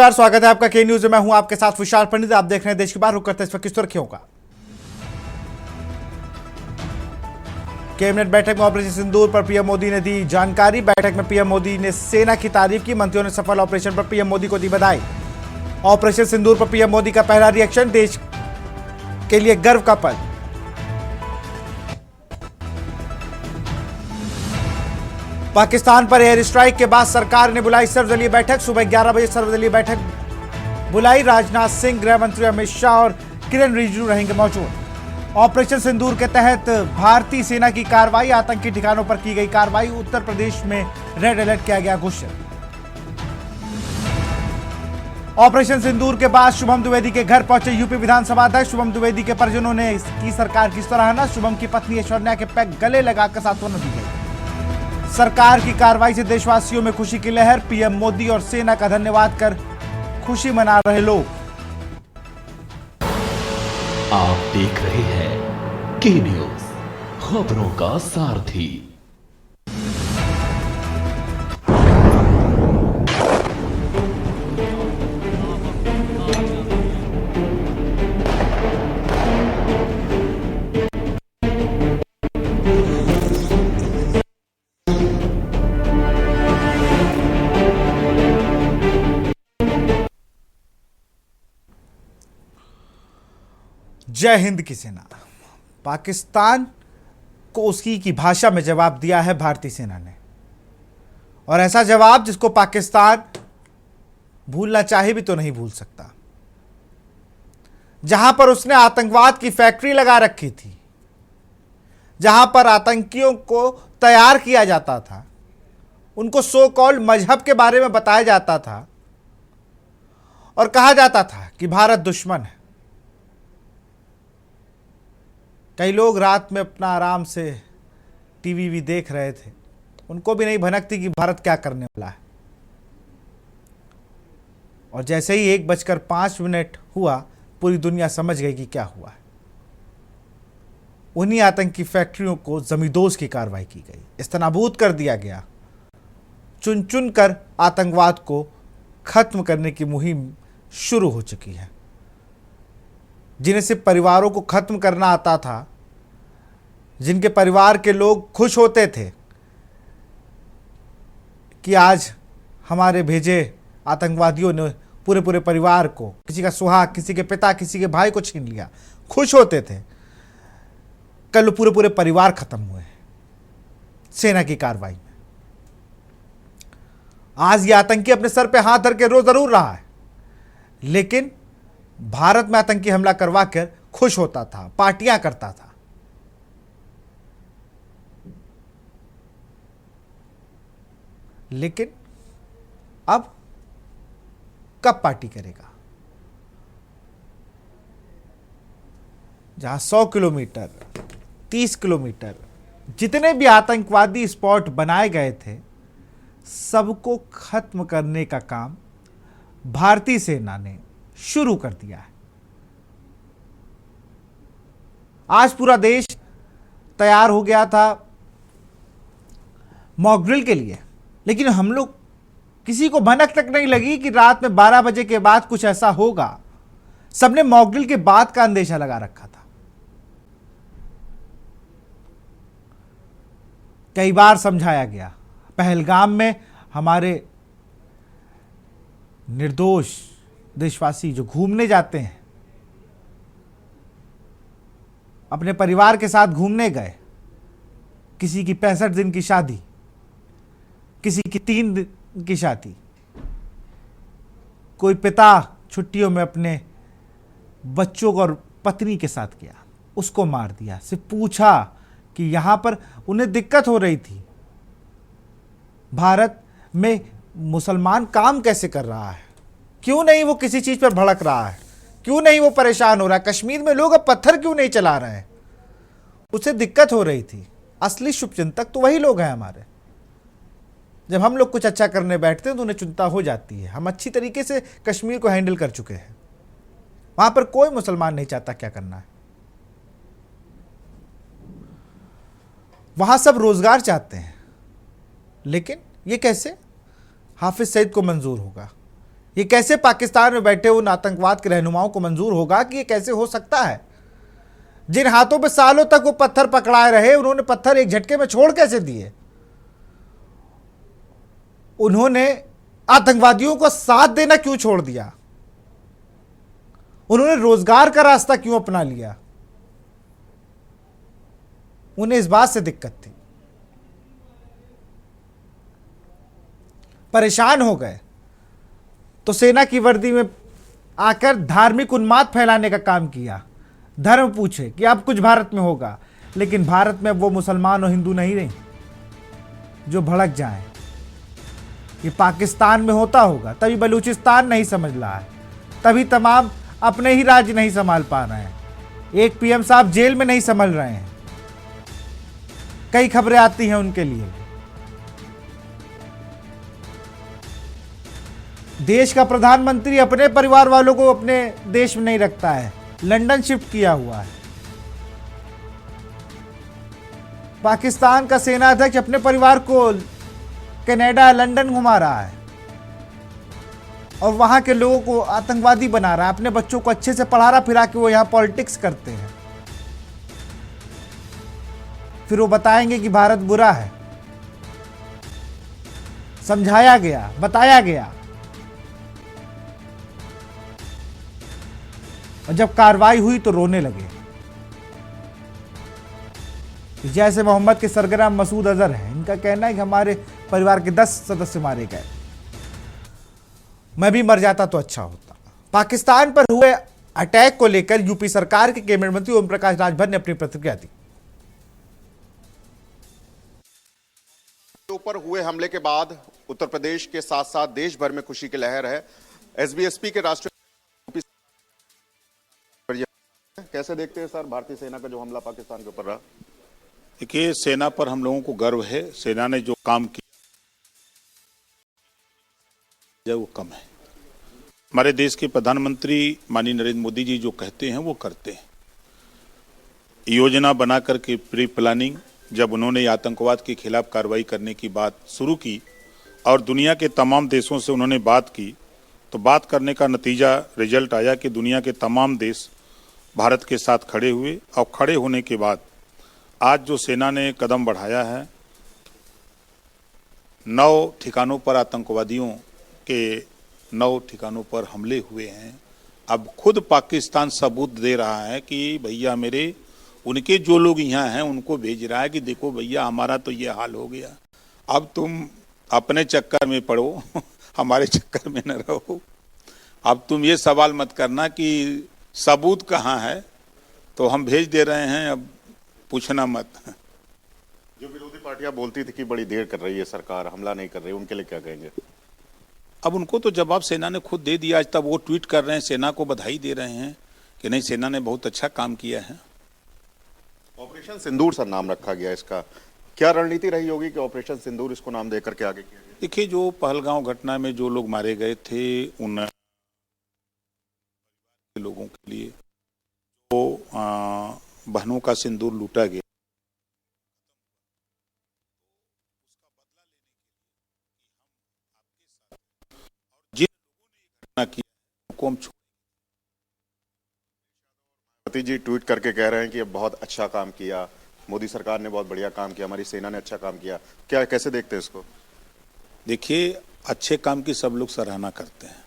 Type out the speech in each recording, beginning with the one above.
नमस्कार, स्वागत है आपका के न्यूज में। मैं हूं आपके साथ विशाल पंडित। आप देख रहे हैं देश की बात। रुक करते हैं इस वक्त की सुर्खियों का। कैबिनेट बैठक में ऑपरेशन सिंदूर पर पीएम मोदी ने दी जानकारी। बैठक में पीएम मोदी ने सेना की तारीफ की। मंत्रियों ने सफल ऑपरेशन पर पीएम मोदी को दी बधाई। ऑपरेशन सिंदूर पर पीएम मोदी का पहला रिएक्शन, देश के लिए गर्व का पल। पाकिस्तान पर एयर स्ट्राइक के बाद सरकार ने बुलाई सर्वदलीय बैठक। सुबह 11 बजे सर्वदलीय बैठक बुलाई। राजनाथ सिंह, गृह मंत्री अमित शाह और किरण रिजिजू रहेंगे मौजूद। ऑपरेशन सिंदूर के तहत भारतीय सेना की कार्रवाई, आतंकी ठिकानों पर की गई कार्रवाई। उत्तर प्रदेश में रेड अलर्ट किया गया घोषित। ऑपरेशन सिंदूर के बाद शुभम द्विवेदी के घर पहुंचे यूपी विधानसभा अध्यक्ष। शुभम द्विवेदी के परिजनों ने की सरकार की सराहना। शुभम की पत्नी ऐश्वर्या के पैक गले लगाकर सांत्वना दी गई। सरकार की कार्रवाई से देशवासियों में खुशी की लहर। पीएम मोदी और सेना का धन्यवाद कर खुशी मना रहे लोग। आप देख रहे हैं के न्यूज, खबरों का सारथी। जय हिंद की सेना। पाकिस्तान को उसकी की भाषा में जवाब दिया है भारतीय सेना ने, और ऐसा जवाब जिसको पाकिस्तान भूलना चाहे भी तो नहीं भूल सकता। जहां पर उसने आतंकवाद की फैक्ट्री लगा रखी थी, जहां पर आतंकियों को तैयार किया जाता था, उनको सो कॉल्ड मजहब के बारे में बताया जाता था और कहा जाता था कि भारत दुश्मन है। कई लोग रात में अपना आराम से टीवी भी देख रहे थे, उनको भी नहीं भनक थी कि भारत क्या करने वाला है। और जैसे ही 1:05 हुआ, पूरी दुनिया समझ गई कि क्या हुआ है। उन्हीं आतंकी फैक्ट्रियों को जमींदोज की कार्रवाई की गई, इस्तेनाबूद कर दिया गया। चुन चुन कर आतंकवाद को खत्म करने की मुहिम शुरू हो चुकी है। जिन्हें सिर्फ परिवारों को खत्म करना आता था, जिनके परिवार के लोग खुश होते थे कि आज हमारे भेजे आतंकवादियों ने पूरे पूरे परिवार को, किसी का सुहाग, किसी के पिता, किसी के भाई को छीन लिया, खुश होते थे, कल पूरे पूरे परिवार खत्म हुए सेना की कार्रवाई में। आज ये आतंकी अपने सर पे हाथ धर के रो जरूर रहा है, लेकिन भारत में आतंकी हमला करवा कर खुश होता था, पार्टियां करता था। लेकिन अब कब पार्टी करेगा? जहां 100 किलोमीटर, 30 किलोमीटर जितने भी आतंकवादी स्पॉट बनाए गए थे, सबको खत्म करने का काम भारतीय सेना ने शुरू कर दिया है। आज पूरा देश तैयार हो गया था मॉक ड्रिल के लिए, लेकिन हम लोग किसी को भनक तक नहीं लगी कि रात में 12 बजे के बाद कुछ ऐसा होगा। सबने मॉक ड्रिल के बाद का अंदेशा लगा रखा था। कई बार समझाया गया। पहलगाम में हमारे निर्दोष देशवासी जो घूमने जाते हैं, अपने परिवार के साथ घूमने गए, किसी की 65 दिन की शादी, किसी की 3 दिन की शादी, कोई पिता छुट्टियों में अपने बच्चों और पत्नी के साथ गया, उसको मार दिया। सिर्फ पूछा कि यहां पर उन्हें दिक्कत हो रही थी, भारत में मुसलमान काम कैसे कर रहा है, क्यों नहीं वो किसी चीज पर भड़क रहा है, क्यों नहीं वो परेशान हो रहा है, कश्मीर में लोग अब पत्थर क्यों नहीं चला रहे हैं, उसे दिक्कत हो रही थी। असली शुभचिंतक तो वही लोग हैं हमारे। जब हम लोग कुछ अच्छा करने बैठते हैं तो उन्हें चिंता हो जाती है। हम अच्छी तरीके से कश्मीर को हैंडल कर चुके हैं, वहां पर कोई मुसलमान नहीं चाहता क्या करना है। वहां सब रोजगार चाहते हैं, लेकिन ये कैसे हाफिज सईद को मंजूर होगा, ये कैसे पाकिस्तान में बैठे उन आतंकवाद के रहनुमाओं को मंजूर होगा कि ये कैसे हो सकता है? जिन हाथों पे सालों तक वो पत्थर पकड़ाए रहे, उन्होंने पत्थर एक झटके में छोड़ कैसे दिए? उन्होंने आतंकवादियों को साथ देना क्यों छोड़ दिया? उन्होंने रोजगार का रास्ता क्यों अपना लिया? उन्हें इस बात से दिक्कत थी, परेशान हो गए, तो सेना की वर्दी में आकर धार्मिक उन्माद फैलाने का काम किया। धर्म पूछे कि अब कुछ भारत में होगा, लेकिन भारत में वो मुसलमान और हिंदू नहीं रहे जो भड़क जाएं। ये पाकिस्तान में होता होगा, तभी बलूचिस्तान नहीं समझ रहा है, तभी तमाम अपने ही राज्य नहीं संभाल पा रहे हैं। एक पीएम साहब जेल में नहीं संभल रहे हैं, कई खबरें आती हैं उनके लिए। देश का प्रधानमंत्री अपने परिवार वालों को अपने देश में नहीं रखता है, लंदन शिफ्ट किया हुआ है। पाकिस्तान का सेना अध्यक्ष अपने परिवार को कनाडा, लंदन घुमा रहा है और वहां के लोगों को आतंकवादी बना रहा है। अपने बच्चों को अच्छे से पढ़ा फिरा के वो यहां पॉलिटिक्स करते हैं, फिर वो बताएंगे कि भारत बुरा है। समझाया गया, बताया गया, और जब कार्रवाई हुई तो रोने लगे। जैसे मोहम्मद के सरगना मसूद अजहर है, इनका कहना है कि हमारे परिवार के 10 सदस्य मारे गए, मैं भी मर जाता तो अच्छा होता। पाकिस्तान पर हुए अटैक को लेकर यूपी सरकार के कैबिनेट मंत्री ओम प्रकाश राजभर ने अपनी प्रतिक्रिया दी। ऊपर हुए हमले के बाद उत्तर प्रदेश के साथ साथ देश भर में खुशी की लहर है। एसबीएसपी के राष्ट्रीय कैसे देखते हैं सर भारतीय सेना का जो हमला पाकिस्तान के ऊपर रहा? देखिए, सेना पर हम लोगों को गर्व है। सेना ने जो काम किया वो कम है। हमारे देश के प्रधानमंत्री माननीय नरेंद्र मोदी जी जो कहते हैं वो करते हैं। योजना बना करके प्री प्लानिंग, जब उन्होंने आतंकवाद के खिलाफ कार्रवाई करने की बात शुरू की और दुनिया के तमाम देशों से उन्होंने बात की, तो बात करने का नतीजा रिजल्ट आया कि दुनिया के तमाम देश भारत के साथ खड़े हुए। और खड़े होने के बाद आज जो सेना ने कदम बढ़ाया है, 9 ठिकानों पर आतंकवादियों के 9 ठिकानों पर हमले हुए हैं। अब खुद पाकिस्तान सबूत दे रहा है कि भैया मेरे, उनके जो लोग यहाँ हैं उनको भेज रहा है कि देखो भैया हमारा तो ये हाल हो गया, अब तुम अपने चक्कर में पड़ो हमारे चक्कर में न रहो। अब तुम ये सवाल मत करना कि सबूत कहाँ है, तो हम भेज दे रहे हैं, अब पूछना मत। जो विरोधी पार्टियां बोलती थी कि बड़ी देर कर रही है सरकार, हमला नहीं कर रही, उनके लिए क्या कहेंगे? अब उनको तो जवाब सेना ने खुद दे दिया। आज तक वो ट्वीट कर रहे हैं, सेना को बधाई दे रहे हैं कि नहीं, सेना ने बहुत अच्छा काम किया है। ऑपरेशन सिंदूर सर नाम रखा गया इसका, क्या रणनीति रही होगी कि ऑपरेशन सिंदूर इसको नाम देकर के आगे किया गया? देखिए, जो पहलगांव घटना में जो लोग मारे गए थे, उन लोगों के लिए वो बहनों का सिंदूर लूटा गया, जिन लोगों ने घटना की उनको हम मोदी जी ट्वीट करके कह रहे हैं कि अब बहुत अच्छा काम किया, मोदी सरकार ने बहुत बढ़िया काम किया, हमारी सेना ने अच्छा काम किया, क्या कैसे देखते हैं इसको? देखिए, अच्छे काम की सब लोग सराहना करते हैं।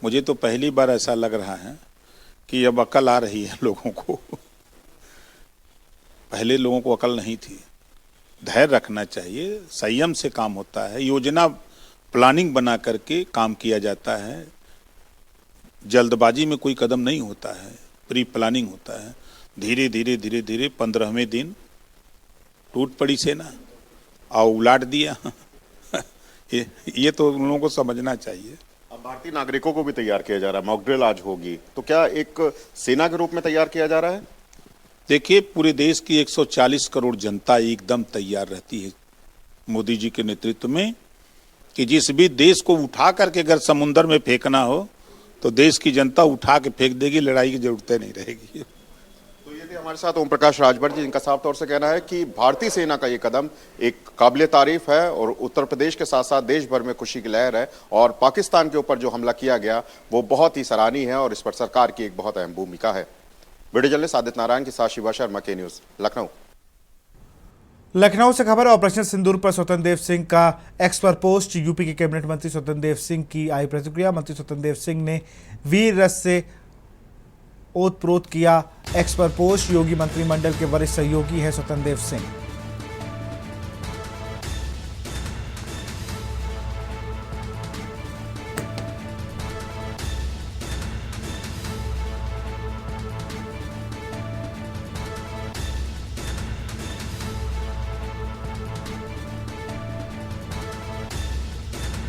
मुझे तो पहली बार ऐसा लग रहा है कि अब अकल आ रही है लोगों को। पहले लोगों को अकल नहीं थी। धैर्य रखना चाहिए, संयम से काम होता है, योजना प्लानिंग बना करके काम किया जाता है, जल्दबाजी में कोई कदम नहीं होता है, प्री प्लानिंग होता है। धीरे धीरे धीरे धीरे 15वें दिन टूट पड़ी सेना और उलाट दिया। ये तो उन लोगों को समझना चाहिए। अब भारतीय नागरिकों को भी तैयार किया जा रहा है, मॉक ड्रिल आज होगी, तो क्या एक सेना के रूप में तैयार किया जा रहा है? देखिए, पूरे देश की 140 करोड़ जनता एकदम तैयार रहती है मोदी जी के नेतृत्व में कि जिस भी देश को उठा करके अगर समुद्र में फेंकना हो तो देश की जनता उठा के फेंक देगी, लड़ाई की जरूरत नहीं रहेगी। तो ये थे हमारे साथ ओम प्रकाश राजभर जी, जिनका साफ तौर से कहना है कि भारतीय सेना का ये कदम एक काबिले तारीफ है और उत्तर प्रदेश के साथ साथ देश भर में खुशी की लहर है और पाकिस्तान के ऊपर जो हमला किया गया वो बहुत ही सराहनीय है और इस पर सरकार की एक बहुत अहम भूमिका है। वीडियो जर्नलिस्ट आदित्य नारायण के साथ शिवा शर्मा, के न्यूज, लखनऊ। लखनऊ से खबर है, ऑपरेशन सिंदूर पर स्वतंत्र देव सिंह का एक्स पर पोस्ट। यूपी के कैबिनेट मंत्री स्वतंत्र देव सिंह की आई प्रतिक्रिया। मंत्री स्वतंत्र देव सिंह ने वीर रस से ओतप्रोत किया एक्स पर पोस्ट। योगी मंत्रिमंडल के वरिष्ठ सहयोगी है स्वतंत्र देव सिंह।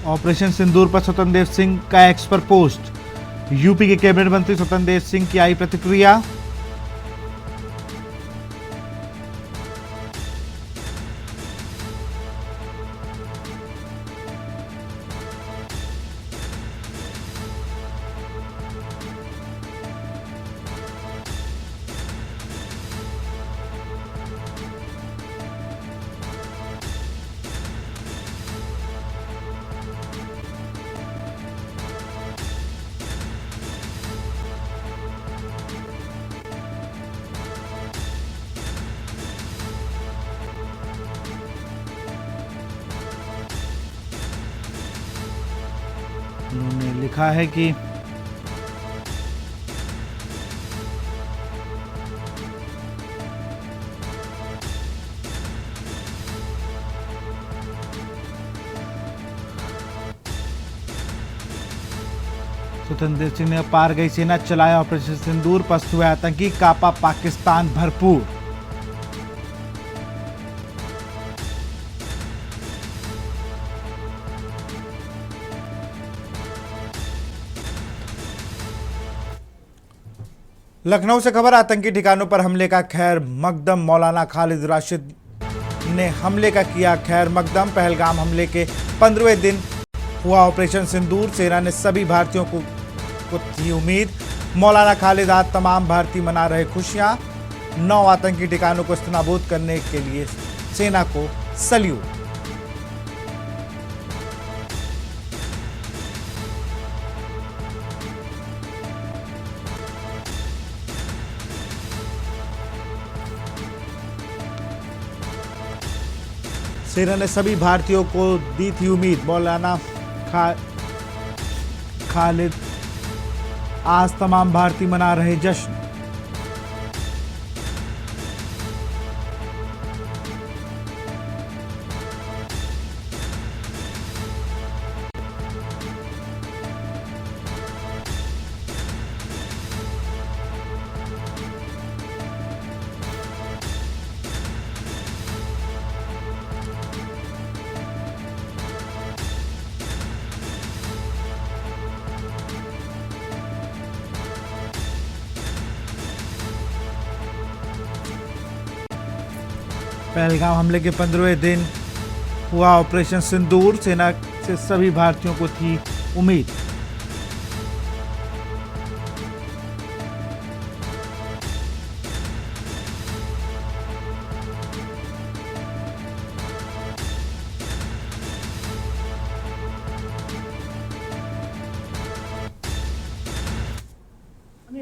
ऑपरेशन सिंदूर पर स्वतंत्र देव सिंह का एक्स पर पोस्ट। यूपी के कैबिनेट मंत्री स्वतंत्र देव सिंह की आई प्रतिक्रिया। उन्होंने लिखा है कि स्वतंत्र देव सिंह ने पार गई सेना, चलाया ऑपरेशन सिंदूर, पस्त हुए आतंकी, कापा पाकिस्तान भरपूर। लखनऊ से खबर, आतंकी ठिकानों पर हमले का खैर मकदम। मौलाना खालिद राशिद ने हमले का किया खैर मकदम। पहलगाम हमले के 15वें दिन हुआ ऑपरेशन सिंदूर। सेना ने सभी भारतीयों को थी उम्मीद। मौलाना खालिद आज तमाम भारतीय मना रहे खुशियां। 9 आतंकी ठिकानों को इस्तेनाबूद करने के लिए सेना को सल्यूट। सेना ने सभी भारतीयों को दी थी उम्मीद। मौलाना खालिद आज तमाम भारतीय मना रहे जश्न। पहलगाम हमले के 15वें दिन हुआ ऑपरेशन सिंदूर। सेना से सभी भारतीयों को थी उम्मीद।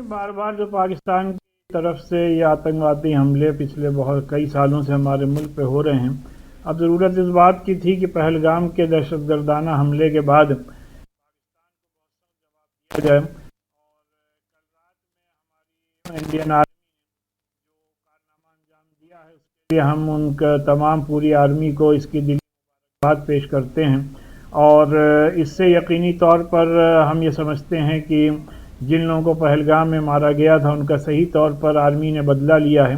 बार बार जो पाकिस्तान की तरफ से ये आतंकवादी हमले पिछले कई सालों से हमारे मुल्क पे हो रहे हैं, अब ज़रूरत इस बात की थी कि पहलगाम के दहशतगर्दाना हमले के बाद पाकिस्तान को जाए। और इंडियन आर्मी जो कारनामा अंजाम दिया है उसके लिए हम उनका तमाम पूरी आर्मी को इसकी दिली मुबारकबाद पेश करते हैं। और इससे यकीनी तौर पर हम ये समझते हैं कि जिन लोगों को पहलगाम में मारा गया था उनका सही तौर पर आर्मी ने बदला लिया है।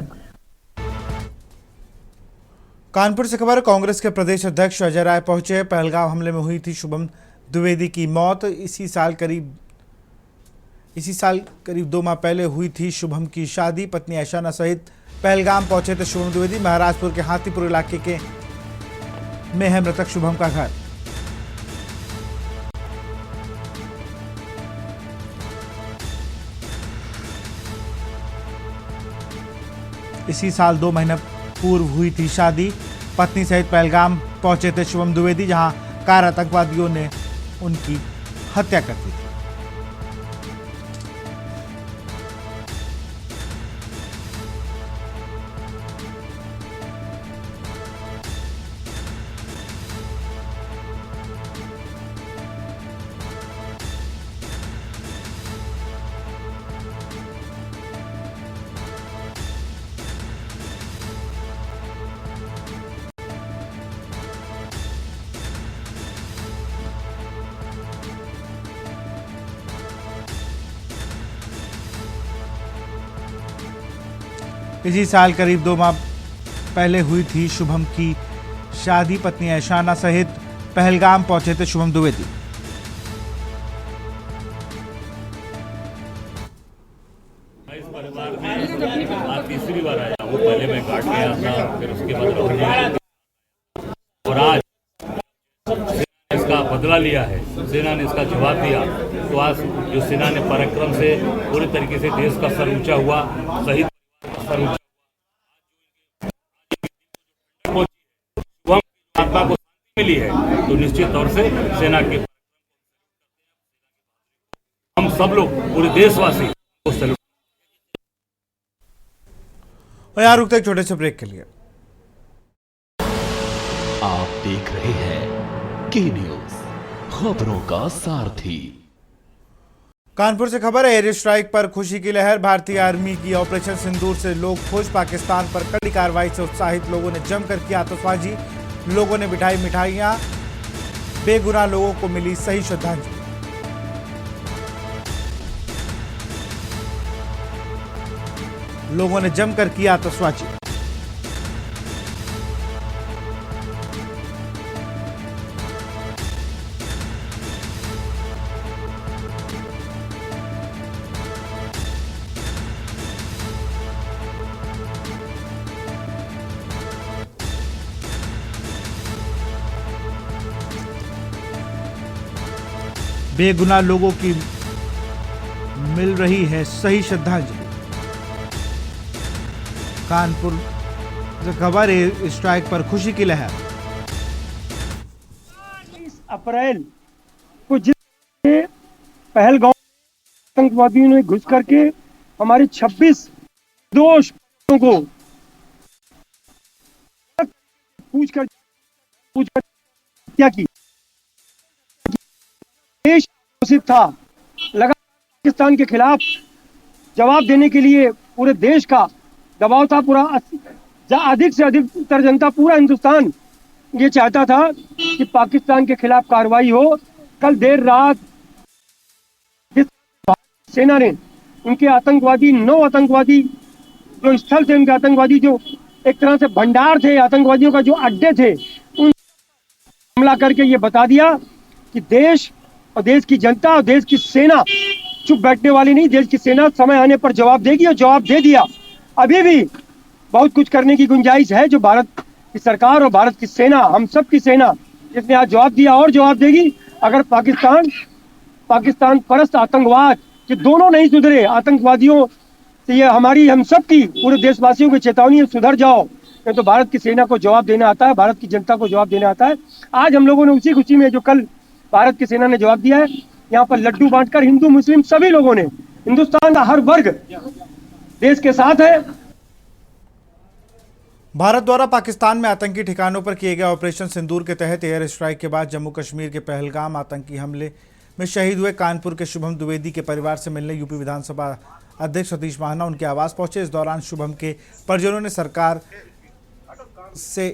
कानपुर से खबर, कांग्रेस के प्रदेश अध्यक्ष अजय राय पहुंचे। पहलगाम हमले में हुई थी शुभम द्विवेदी की मौत। इसी साल करीब 2 माह पहले हुई थी शुभम की शादी। पत्नी ऐशाना सहित पहलगाम पहुंचे थे शुभम द्विवेदी। महाराजपुर के हाथीपुर इलाके में है मृतक शुभम का घर। इसी साल 2 महीने पूर्व हुई थी शादी। पत्नी सहित पहलगाम पहुंचे थे शुभम द्विवेदी, जहां कार आतंकवादियों ने उनकी हत्या कर दी थी। इसी साल करीब 2 माह पहले हुई थी शुभम की शादी। पत्नी ऐशाना सहित पहलगाम पहुंचे थे शुभम द्विवेदी। इस परिवार में आज तीसरी बार आया हूँ। पहले मैं घाट गया था, फिर उसके बाद रोहनी, और आज इसका बदला लिया है। सेना ने इसका जवाब दिया, तो आज जो सेना ने पराक्रम से पूरे तरीके से देश का सर ऊंचा हुआ, शहीद सर ऊंचा आत्मा को शांति मिली है, तो निश्चित तौर से सेना के हम सब लोग पूरे देशवासी को सैल्यूट। और यहाँ रुकते एक छोटे से ब्रेक के लिए। आप देख रहे हैं के न्यूज, खबरों का सारथी। कानपुर से खबर है, एयर स्ट्राइक पर खुशी की लहर। भारतीय आर्मी की ऑपरेशन सिंदूर से लोग खुश। पाकिस्तान पर कड़ी कार्रवाई से उत्साहित लोगों ने जमकर की आतशबाजी। लोगों ने बिठाई मिठाइयां। बेगुनाह लोगों को मिली सही श्रद्धांजलि। लोगों ने जमकर की आतशबाजी। बेगुनाह लोगों की मिल रही है सही श्रद्धांजलि। कानपुर से खबर है, स्ट्राइक पर खुशी की लहर। 20 अप्रैल को जिस पहलगाम आतंकवादियों ने घुस करके हमारे 26 निर्दोष को पूछ कर हत्या की। देश घोषित था, लगा पाकिस्तान के खिलाफ जवाब देने के लिए पूरे देश का दबाव था। पूरा अधिक से अधिकतर जनता, पूरा हिंदुस्तान ये चाहता था कि पाकिस्तान के खिलाफ कार्रवाई हो। कल देर रात जिस सेना ने उनके आतंकवादी 9 आतंकवादी जो स्थल थे, उनके आतंकवादी जो एक तरह से भंडार थे, आतंकवादियों का जो अड्डे थे, उन हमला करके ये बता दिया कि देश और देश की जनता और देश की सेना चुप बैठने वाली नहीं। देश की सेना समय आने पर जवाब देगी और जवाब दे दिया। अभी भी बहुत कुछ करने की गुंजाइश है, जो भारत की सरकार और भारत की सेना, हम सब की सेना, जिसने आज जवाब दिया और जवाब देगी। अगर पाकिस्तान परस्त आतंकवाद के दोनों नहीं सुधरे, आतंकवादियों से ये हमारी, हम सब की, पूरे देशवासियों की चेतावनी है, सुधर जाओ। नहीं तो भारत की सेना को जवाब देना आता है, भारत की जनता को जवाब देना आता है। आज हम लोगों ने उसी खुशी में, जो कल भारत की सेना ने जवाब दिया है, यहाँ पर लड्डू बांटकर हिंदू मुस्लिम सभी लोगों ने, हिंदुस्तान का हर वर्ग देश के साथ है। भारत द्वारा पाकिस्तान में आतंकी ठिकानों पर किए गए ऑपरेशन सिंदूर के तहत एयर स्ट्राइक के बाद जम्मू कश्मीर के पहलगाम आतंकी हमले में शहीद हुए कानपुर के शुभम द्विवेदी के परिवार से मिलने यूपी विधानसभा अध्यक्ष सतीश महाना उनके आवास पहुंचे। इस दौरान शुभम के परिजनों ने सरकार से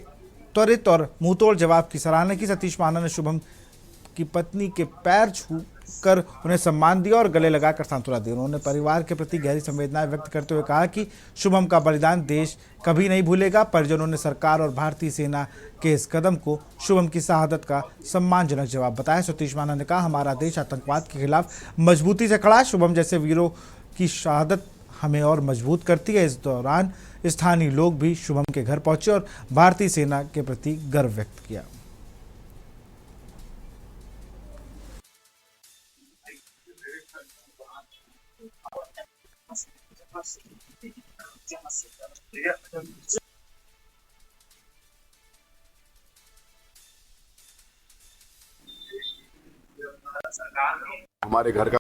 त्वरित और मुंहतोड़ जवाब की सराहना की। सतीश महाना ने शुभम की पत्नी के पैर छू कर उन्हें सम्मान दिया और गले लगाकर सांत्वना दी। उन्होंने परिवार के प्रति गहरी संवेदनाएं व्यक्त करते हुए कहा कि शुभम का बलिदान देश कभी नहीं भूलेगा। परिजनों ने सरकार और भारतीय सेना के इस कदम को शुभम की शहादत का सम्मानजनक जवाब बताया। सतीश महाना ने कहा, हमारा देश आतंकवाद के खिलाफ मजबूती से खड़ा है। शुभम जैसे वीरों की शहादत हमें और मजबूत करती है। इस दौरान स्थानीय लोग भी शुभम के घर पहुंचे और भारतीय सेना के प्रति गर्व व्यक्त किया। हमारे घर का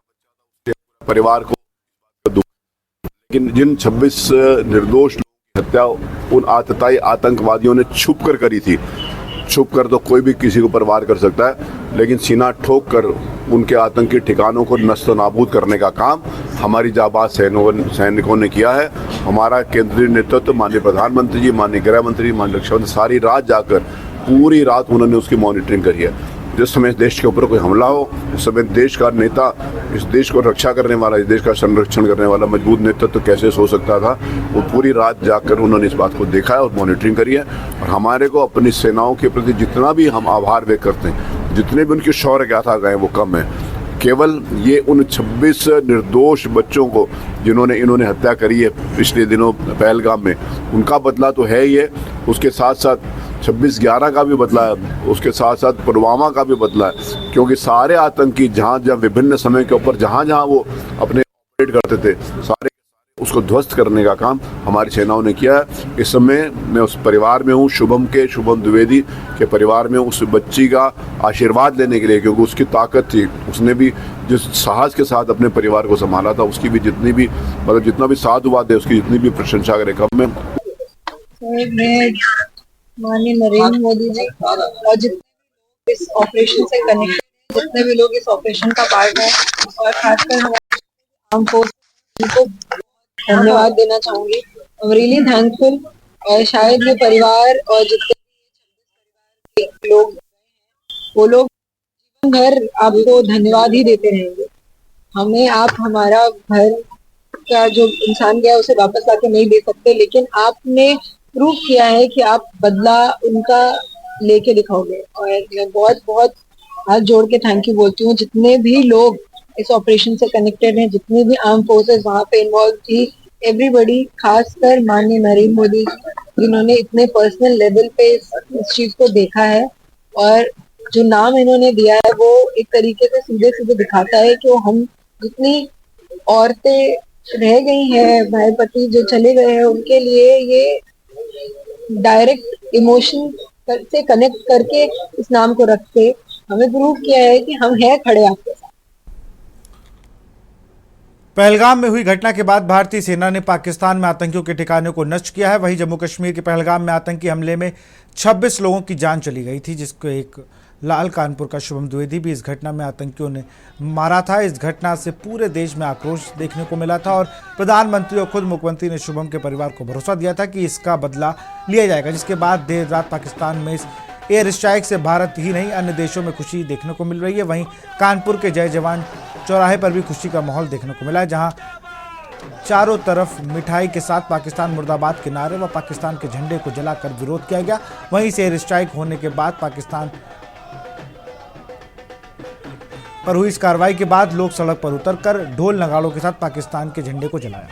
परिवार को, लेकिन जिन 26 निर्दोष लोगों की हत्या उन आतताई आतंकवादियों ने छुप कर करी थी, छुप कर तो कोई भी किसी के ऊपर वार कर सकता है, लेकिन सीना ठोक कर उनके आतंकी ठिकानों को नष्ट नाबूद करने का काम हमारी जाबाज सैनिकों ने किया है। हमारा केंद्रीय नेतृत्व, माननीय प्रधानमंत्री जी, माननीय गृह मंत्री, माननीय रक्षा मंत्री, सारी रात जाकर पूरी रात उन्होंने उसकी मॉनिटरिंग करी है। जिस समय देश के ऊपर कोई हमला हो, उस समय देश का नेता, इस देश को रक्षा करने वाला, इस देश का संरक्षण करने वाला मजबूत नेतृत्व कैसे हो सकता था, वो पूरी रात जाकर उन्होंने इस बात को देखा है और मॉनिटरिंग करी है। और हमारे को अपनी सेनाओं के प्रति जितना भी हम आभार व्यक्त करते हैं, जितने भी उनकी शौर्य गाथा गए वो कम है। केवल ये उन 26 निर्दोष बच्चों को जिन्होंने इन्होंने हत्या करी है पिछले दिनों पहलगाम में, उनका बदला तो है ही है, उसके साथ साथ 26/11 का भी बदला है, उसके साथ साथ पुलवामा का भी बदला है। क्योंकि सारे आतंकी जहाँ जहाँ विभिन्न समय के ऊपर जहाँ जहाँ वो अपने ऑपरेट करते थे, सारे उसको ध्वस्त करने का काम हमारी सेनाओं ने किया है। इस समय मैं उस परिवार में हूँ, शुभम द्विवेदी के परिवार में, उस बच्ची का आशीर्वाद लेने के लिए, क्योंकि उसकी ताकत थी, उसने भी जिस साहस के साथ अपने परिवार को संभाला था, उसकी भी जितनी भी मतलब जितना भी साधुवाद है, उसकी जितनी भी प्रशंसा करें कम में। मैं माननीय नरेंद्र मोदी जी और जितने इस ऑपरेशन से कनेक्टेड, जितने भी लोग इस ऑपरेशन का पार्ट है, और खासकर हमारे आर्म फोर्स को धन्यवाद देना चाहूंगी। I am really thankful. और शायद ये परिवार और जितने लोग, वो लोग जीवन भर आपको धन्यवाद ही देते रहेंगे। हमें आप हमारा घर का जो इंसान गया उसे वापस आके नहीं दे सकते, लेकिन आपने प्रूव किया है कि आप बदला उनका लेके दिखाओगे। और मैं बहुत बहुत हाथ जोड़ के थैंक यू बोलती हूँ जितने भी लोग इस ऑपरेशन से कनेक्टेड हैं, जितनी भी आर्म फोर्सेस वहाँ पे इन्वॉल्व थी, एवरीबडी, खासकर माननीय नरेंद्र मोदी जिन्होंने इतने पर्सनल लेवल पे इस चीज को देखा है। और जो नाम इन्होंने दिया है वो एक तरीके से सीधे सीधे दिखाता है कि हम जितनी औरतें रह गई हैं, भाई पति जो चले गए हैं, उनके लिए ये डायरेक्ट इमोशन से कनेक्ट करके इस नाम को रखते हमें प्रूव किया है कि हम हैं खड़े आपके साथ। पहलगाम में हुई घटना के बाद भारतीय सेना ने पाकिस्तान में आतंकियों के ठिकाने को नष्ट किया है। वहीं जम्मू कश्मीर के पहलगाम में आतंकी हमले में 26 लोगों की जान चली गई थी, जिसको एक लाल कानपुर का शुभम द्विवेदी भी इस घटना में आतंकियों ने मारा था। इस घटना से पूरे देश में आक्रोश देखने को मिला था और प्रधानमंत्री और खुद मुख्यमंत्री ने शुभम के परिवार को भरोसा दिया था कि इसका बदला लिया जाएगा, जिसके बाद देर रात पाकिस्तान में इस एयर स्ट्राइक से भारत ही नहीं अन्य देशों में खुशी देखने को मिल रही है। वहीं कानपुर के जय जवान चौराहे पर भी खुशी का माहौल देखने को मिला है, जहां चारों तरफ मिठाई के साथ पाकिस्तान मुर्दाबाद के नारे व पाकिस्तान के झंडे को जलाकर विरोध किया गया। वहीं से एयर स्ट्राइक होने के बाद पाकिस्तान पर हुई इस कार्रवाई के बाद लोग सड़क पर उतरकर ढोल नगाड़ों के साथ पाकिस्तान के झंडे को जलाया।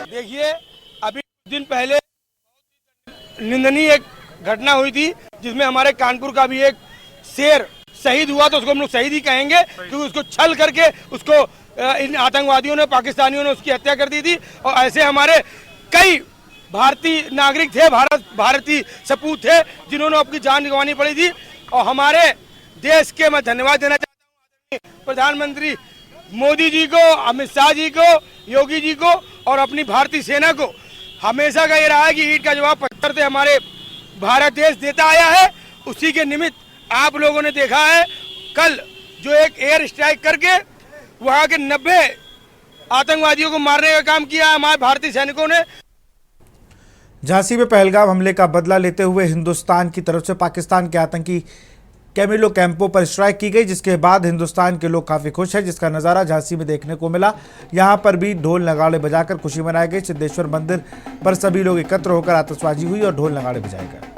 देखिए, अभी कुछ दिन पहले निंदनीय एक घटना हुई थी जिसमें हमारे कानपुर का भी एक शेर शहीद हुआ, तो उसको हम लोग शहीद ही कहेंगे क्योंकि उसको छल करके उसको इन आतंकवादियों ने, पाकिस्तानियों ने उसकी हत्या कर दी थी। और ऐसे हमारे कई भारतीय नागरिक थे, भारतीय सपूत थे जिन्होंने अपनी जान गंवानी पड़ी थी। और हमारे देश के मैं धन्यवाद देना चाहता हूँ प्रधानमंत्री मोदी जी को, अमित शाह जी को, योगी जी को और अपनी भारतीय सेना को। हमेशा का ये रहा है कि ईंट का जवाब पत्थर से हमारे भारत देश देता आया है। उसी के निमित्त आप लोगों ने देखा है कल जो एक एयर स्ट्राइक करके वहां के 90 आतंकवादियों को मारने का काम किया है हमारे भारतीय सैनिकों ने। झांसी में पहलगाम हमले का बदला लेते हुए हिंदुस्तान की तरफ से पाकिस्तान के आतंकी कैमिलो कैंपों पर स्ट्राइक की गई, जिसके बाद हिंदुस्तान के लोग काफ़ी खुश हैं, जिसका नज़ारा झांसी में देखने को मिला। यहां पर भी ढोल नगाड़े बजाकर खुशी मनाई गई। सिद्धेश्वर मंदिर पर सभी लोग एकत्र होकर आतिशबाजी हुई और ढोल नगाड़े बजाए गए।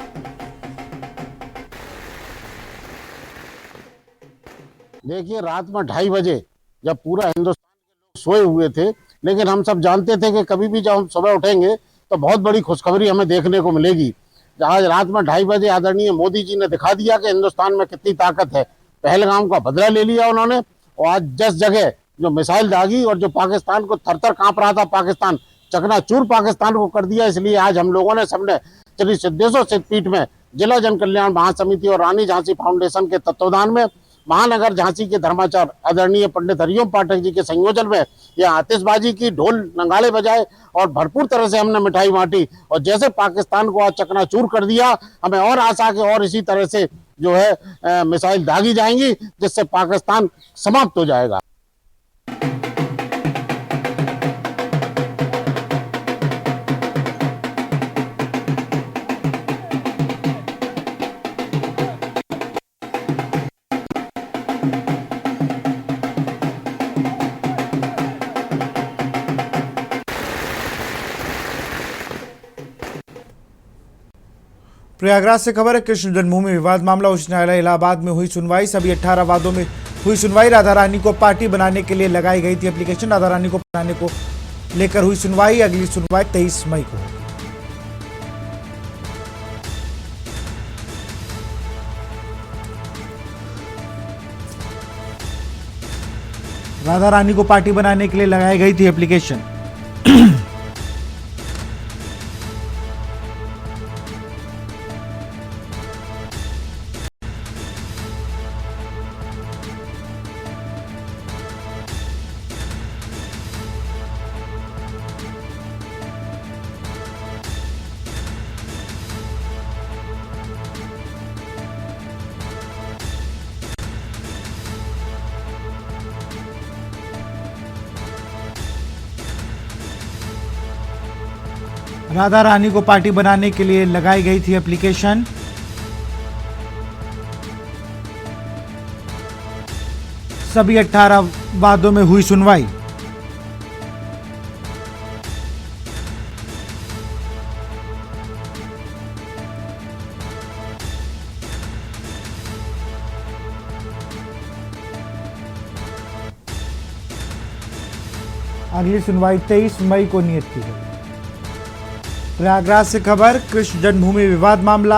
देखिए रात में 2:30 बजे जब पूरा हिंदुस्तान के लोग सोए हुए थे, लेकिन हम सब जानते थे कि कभी भी जब हम सुबह उठेंगे तो बहुत बड़ी खुशखबरी हमें देखने को मिलेगी। आज रात में 2:30 बजे आदरणीय मोदी जी ने दिखा दिया कि हिंदुस्तान में कितनी ताकत है। पहलगाम का बदला ले लिया उन्होंने, और आज 10 जगह जो मिसाइल दागी और जो पाकिस्तान को थर-थर कांप रहा था, पाकिस्तान चकनाचूर पाकिस्तान को कर दिया। इसलिए आज हम लोगों ने सबने श्री सिद्धेश्वर सिद्धपीठ में जिला जन कल्याण महासमिति और रानी झांसी फाउंडेशन के तत्वाधान में महानगर झांसी के धर्माचार्य आदरणीय पंडित हरिओम पाठक जी के संयोजन में यह आतिशबाजी की, ढोल नगाड़े बजाए और भरपूर तरह से हमने मिठाई बांटी। और जैसे पाकिस्तान को आज चकनाचूर कर दिया, हमें और आशा के और इसी तरह से जो है मिसाइल दागी जाएंगी, जिससे पाकिस्तान समाप्त हो जाएगा। प्रयागराज से खबर है। कृष्ण जन्मभूमि विवाद मामला उच्च न्यायालय इलाहाबाद में हुई सुनवाई। सभी 18 वादों में हुई सुनवाई। राधा रानी को पार्टी बनाने के लिए लगाई गई थी एप्लीकेशन। राधा रानी को बनाने को लेकर हुई सुनवाई। अगली सुनवाई 23 मई को होगी। राधा रानी को पार्टी बनाने के लिए लगाई गई थी एप्लीकेशन। राधा रानी को पार्टी बनाने के लिए लगाई गई थी एप्लीकेशन। सभी 18 वादों में हुई सुनवाई। अगली सुनवाई 23 मई को नियत की गई। प्रयागराज से खबर, कृष्ण जन्मभूमि विवाद मामला।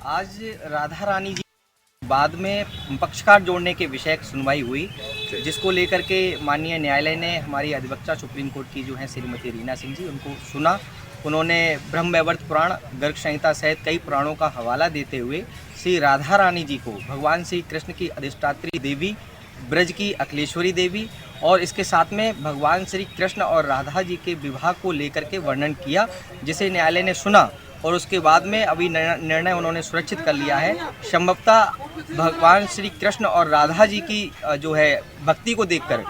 आज राधा रानी जी बाद में पक्षकार जोड़ने के विषय सुनवाई हुई, जिसको लेकर के माननीय न्यायालय ने हमारी अधिवक्ता सुप्रीम कोर्ट की जो है श्रीमती रीना सिंह जी, उनको सुना। उन्होंने ब्रह्मवैवर्त पुराण, गर्ग संहिता सहित कई पुराणों का हवाला देते हुए श्री राधा रानी जी को भगवान श्री कृष्ण की अधिष्ठात्री देवी, ब्रज की अखिलेश्वरी देवी और इसके साथ में भगवान श्री कृष्ण और राधा जी के विवाह को लेकर के वर्णन किया, जिसे न्यायालय ने सुना और उसके बाद में अभी निर्णय उन्होंने सुरक्षित कर लिया है। संभवतः भगवान श्री कृष्ण और राधा जी की जो है भक्ति को देखकर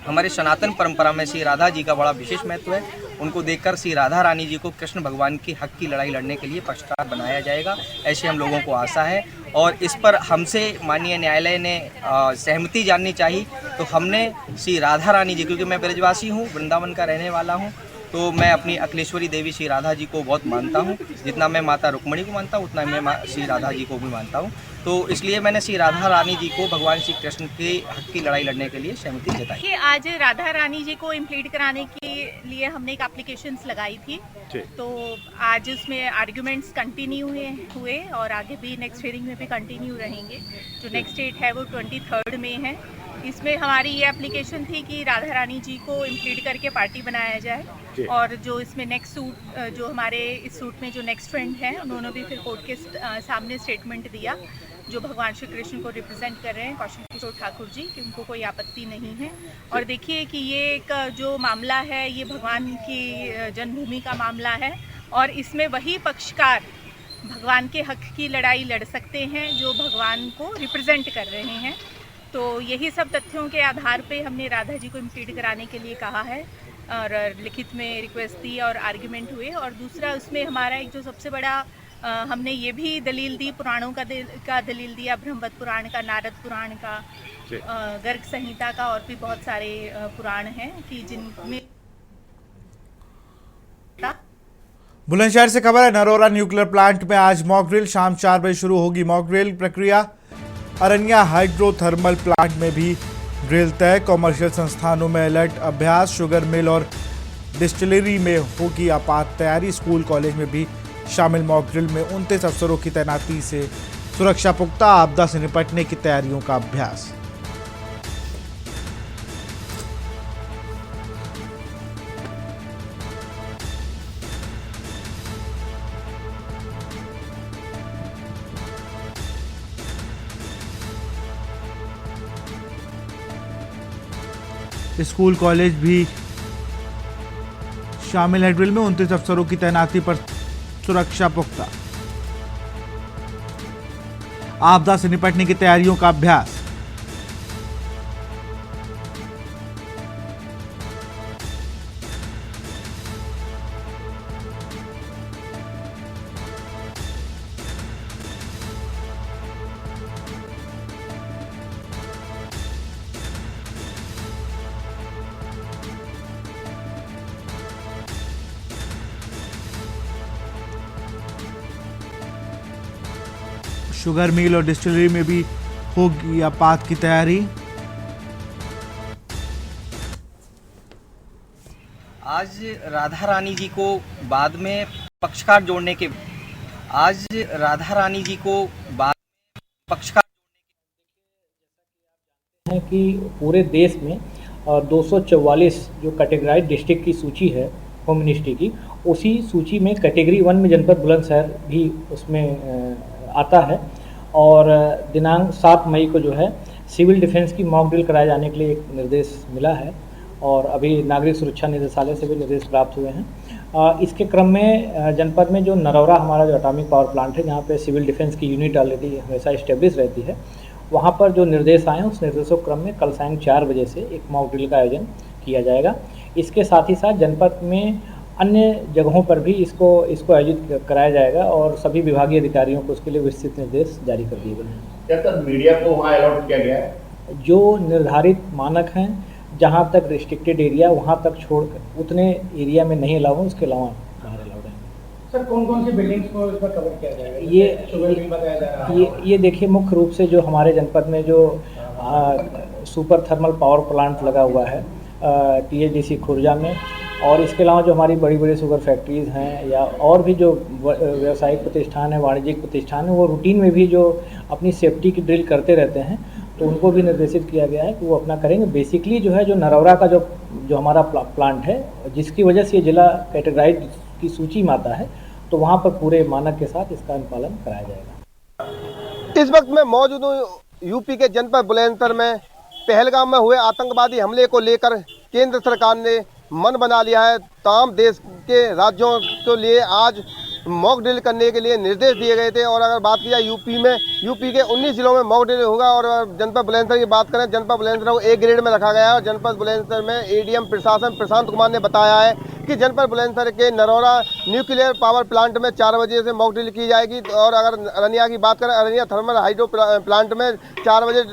हमारे सनातन परंपरा में श्री राधा जी का बड़ा विशेष महत्व है। उनको देखकर श्री राधा रानी जी को कृष्ण भगवान के हक की लड़ाई लड़ने के लिए पक्षकार बनाया जाएगा, ऐसे हम लोगों को आशा है। और इस पर हमसे माननीय न्यायालय ने सहमति जाननी चाहिए, तो हमने श्री राधा रानी जी, क्योंकि मैं ब्रजवासी हूँ, वृंदावन का रहने वाला हूँ, तो मैं अपनी अखिलेश्वरी देवी श्री राधा जी को बहुत मानता हूँ। जितना मैं माता रुक्मणी को मानता हूँ उतना मैं श्री राधा जी को भी मानता हूँ। तो इसलिए मैंने श्री राधा रानी जी को भगवान श्री कृष्ण के हक की लड़ाई लड़ने के लिए सहमति जताई। कि आज राधा रानी जी को इम्प्लीड कराने के लिए हमने एक एप्लीकेशंस लगाई थी, तो आज उसमें आर्ग्यूमेंट्स कंटिन्यू हुए और आगे भी नेक्स्ट हियरिंग में भी कंटिन्यू रहेंगे। जो नेक्स्ट डेट है वो 23 में है। इसमें हमारी ये एप्लीकेशन थी कि राधा रानी जी को इम्प्लीड करके पार्टी बनाया जाए, और जो इसमें नेक्स्ट सूट, जो हमारे इस सूट में जो नेक्स्ट फ्रेंड हैं, उन्होंने भी फिर कोर्ट के सामने स्टेटमेंट दिया, जो भगवान श्री कृष्ण को रिप्रेजेंट कर रहे हैं, कौशल किशोर ठाकुर जी, कि उनको कोई आपत्ति नहीं है। और देखिए कि ये एक जो मामला है, ये भगवान की जन्मभूमि का मामला है, और इसमें वही पक्षकार भगवान के हक की लड़ाई लड़ सकते हैं जो भगवान को रिप्रेजेंट कर रहे हैं। तो यही सब तथ्यों के आधार पे हमने राधा जी को इम्प्लीड कराने के लिए कहा है और लिखित में रिक्वेस्ट दी और आर्ग्यूमेंट हुए। और दूसरा, उसमें हमारा एक जो सबसे बड़ा हमने ये भी दलील दी, पुराणों का दलील दिया, ब्रह्मवत पुराण का, नारद पुराण का, गर्ग संहिता का, और भी बहुत सारे पुराण हैं कि जिनमें। बुलंदशहर से खबर है, नरोरा न्यूक्लियर प्लांट में आज मॉक ड्रिल शाम 4 बजे शुरू होगी। मॉक ड्रिल प्रक्रिया अरनिया हाइड्रोथर्मल प्लांट में भी ड्रिल तय। कॉमर्शियल संस्थानों में अलर्ट अभ्यास, शुगर मिल और डिस्टिलरी में होगी आपात तैयारी। स्कूल कॉलेज में भी शामिल मॉक ड्रिल में 29 अफसरों की तैनाती से सुरक्षा पुख्ता, आपदा से निपटने की तैयारियों का अभ्यास। स्कूल कॉलेज भी शामिल है ड्रिल में, 29 अफसरों की तैनाती पर सुरक्षा पुख्ता, आपदा से निपटने की तैयारियों का अभ्यास। शुगर मिल और डिस्टिलरी में भी होगी आपात की तैयारी। आज राधा रानी जी को बाद में पक्षकार जोड़ने के है कि पूरे देश में 244 जो कैटेगराइज डिस्ट्रिक्ट की सूची है होम मिनिस्ट्री की, उसी सूची में कैटेगरी 1 में जनपद बुलंदशहर भी उसमें आता है। और दिनांक 7 मई को जो है सिविल डिफेंस की मॉक ड्रिल कराए जाने के लिए एक निर्देश मिला है और अभी नागरिक सुरक्षा निदेशालय से भी निर्देश प्राप्त हुए हैं। इसके क्रम में जनपद में जो नरौरा हमारा जो एटॉमिक पावर प्लांट है, जहाँ पे सिविल डिफेंस की यूनिट ऑलरेडी हमेशा इस्टेब्लिश रहती है, वहाँ पर जो निर्देश आए हैं उस निर्देशों क्रम में कल सायं 4 बजे से एक मॉक ड्रिल का आयोजन किया जाएगा। इसके साथ ही साथ जनपद में अन्य जगहों पर भी इसको आयोजित कराया जाएगा और सभी विभागीय अधिकारियों को उसके लिए विस्तृत निर्देश जारी कर दिए गए हैं। क्या तक मीडिया को वहाँ अलॉट किया गया है? जो निर्धारित मानक हैं, जहाँ तक रिस्ट्रिक्टेड एरिया वहाँ तक छोड़कर उतने एरिया में नहीं अलाउ है, उसके अलावा बाहर अलाउड है। सर कौन कौन सी बिल्डिंग्स को इस पर कवर किया जाएगा? ये देखिए, मुख्य रूप से जो हमारे जनपद में जो सुपर थर्मल पावर प्लांट लगा हुआ है THDC खुर्जा में, और इसके अलावा जो हमारी बड़ी बड़ी शुगर फैक्ट्रीज़ हैं या और भी जो व्यावसायिक प्रतिष्ठान है, वाणिज्यिक प्रतिष्ठान है, वो रूटीन में भी जो अपनी सेफ्टी की ड्रिल करते रहते हैं, तो उनको भी निर्देशित किया गया है कि वो अपना करेंगे। बेसिकली जो है जो नरौरा का जो हमारा प्लांट है, जिसकी वजह से ये जिला कैटेगराइज की सूची में आता है, तो वहाँ पर पूरे मानक के साथ इसका अनुपालन कराया जाएगा। इस वक्त मैं मौजूद हूँ यूपी के जनपद बुलंदशहर में। पहलगाम में हुए आतंकवादी हमले को लेकर केंद्र सरकार ने मन बना लिया है। तमाम देश के राज्यों के लिए आज मॉक ड्रिल करने के लिए निर्देश दिए गए थे। और अगर बात की जाए यूपी के 19 जिलों में मॉक ड्रिल होगा। और जनपद बुलंदशहर की बात करें, जनपद बुलंदशहर को A ग्रेड में रखा गया है। और जनपद बुलंदशहर में ADM प्रशासन प्रशांत कुमार ने बताया है कि जनपद बुलंदशहर के नरौरा न्यूक्लियर पावर प्लांट में 4 बजे से मॉक ड्रिल की जाएगी। और अगर अरनिया की बात करें, अरनिया थर्मल हाइड्रो प्लांट में 4 बजे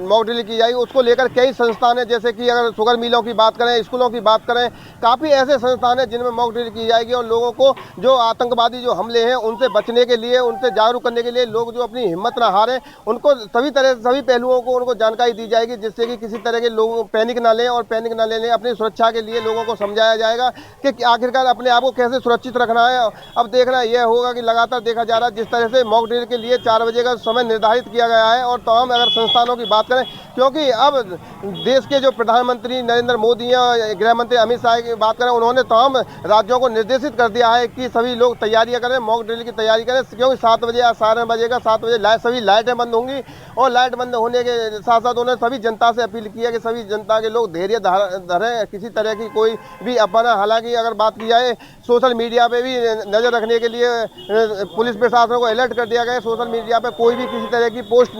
मॉक ड्रिल की जाएगी। उसको लेकर कई संस्थान हैं, जैसे कि अगर शुगर मिलों की बात करें, स्कूलों की बात करें, काफ़ी ऐसे संस्थान हैं जिनमें मॉक ड्रिल की जाएगी। और लोगों को जो आतंकवादी जो हमले हैं उनसे बचने के लिए, उनसे जागरूक करने के लिए लोग जो अपनी हिम्मत न हारें, उनको सभी पहलुओं को उनको जानकारी दी जाएगी, जिससे कि किसी तरह के लोग पैनिक ना लें। और पैनिक ना लेने अपनी सुरक्षा के लिए लोगों को समझाया जाएगा कि आखिरकार अपने आप को कैसे सुरक्षित रखना है। अब देखना यह होगा कि लगातार देखा जा रहा है जिस तरह से मॉक ड्रिल के लिए 4 बजे का समय निर्धारित किया गया है। और तमाम अगर संस्थानों की बात करें, क्योंकि अब देश के जो प्रधानमंत्री नरेंद्र मोदी या गृह मंत्री अमित शाह की बात करें, उन्होंने तमाम राज्यों को निर्देशित कर दिया है कि सभी लोग तैयारियां करें, मॉक ड्रिल की तैयारी करें। क्योंकि 7 बजे या 7 बजेगा, 7 बजे सभी लाइटें बंद होंगी। और लाइट बंद होने के साथ साथ उन्होंने सभी जनता से अपील की है कि सभी जनता के लोग धैर्य धरें, किसी तरह की कोई भी अपना। हालांकि अगर बात की जाए, सोशल मीडिया पे भी नज़र रखने के लिए पुलिस प्रशासन को अलर्ट कर दिया गया है। सोशल मीडिया पे कोई भी किसी तरह की पोस्ट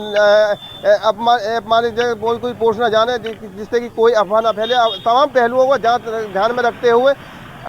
अपमानित कोई पोस्ट न जाने, जिससे कि कोई अफवाह न फैले। तमाम पहलुओं को ध्यान में रखते हुए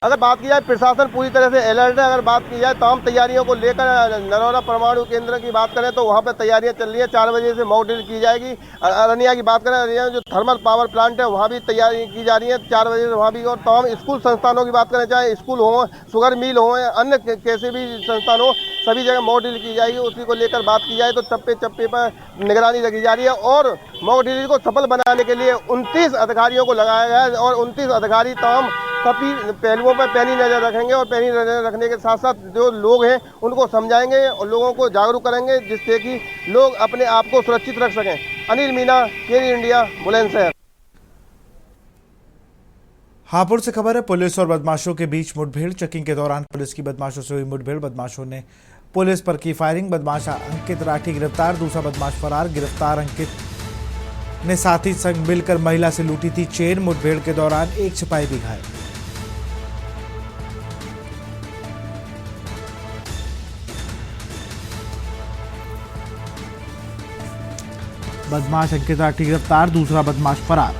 अगर बात की जाए, प्रशासन पूरी तरह से अलर्ट है। अगर बात की जाए तमाम तैयारियों को लेकर, नरौरा परमाणु केंद्र की बात करें तो वहाँ पर तैयारियां चल रही है। 4 बजे से मॉक ड्रिल की जाएगी। अरनिया की बात करें, अरनिया जो थर्मल पावर प्लांट है वहाँ भी तैयारी की जा रही है 4 बजे से वहाँ भी। और तमाम स्कूल संस्थानों की बात करें, चाहे स्कूल हो, शुगर मिल हो, अन्य कैसे भी संस्थान हो, सभी जगह मॉक ड्रिल की जाएगी। उसी को लेकर बात की जाए तो चप्पे चप्पे पर निगरानी रखी जा रही है। और मॉक ड्रिल को सफल बनाने के लिए 29 अधिकारियों को लगाया गया है और 29 अधिकारी तमाम सभी पहलुओं पर पैनी नज़र रखेंगे और पैनी नज़र रखने के साथ साथ जो लोग हैं उनको समझाएंगे और लोगों को जागरूक करेंगे, जिससे कि लोग अपने आप को सुरक्षित रख सकें। अनिल मीना, केरी इंडिया, बुलंदशहर। हापुड़ से खबर है, पुलिस और बदमाशों के बीच मुठभेड़। चेकिंग के दौरान पुलिस की बदमाशों से हुई मुठभेड़। बदमाशों ने पुलिस पर की फायरिंग। बदमाश अंकित राठी गिरफ्तार, दूसरा बदमाश फरार। गिरफ्तार अंकित ने साथी संग मिलकर महिला से लूटी थी चेन। मुठभेड़ के दौरान एक सिपाही भी घायल। बदमाश अंकित राठी गिरफ्तार, दूसरा बदमाश फरार।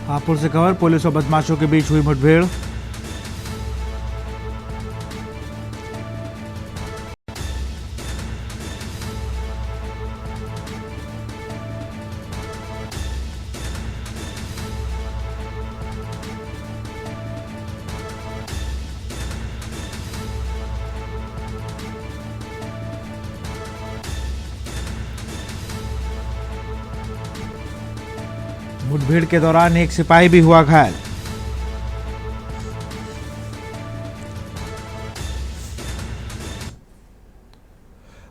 हापुड़ से खबर, पुलिस और बदमाशों के बीच हुई मुठभेड़। मुठभेड़ के दौरान एक सिपाही भी हुआ घायल।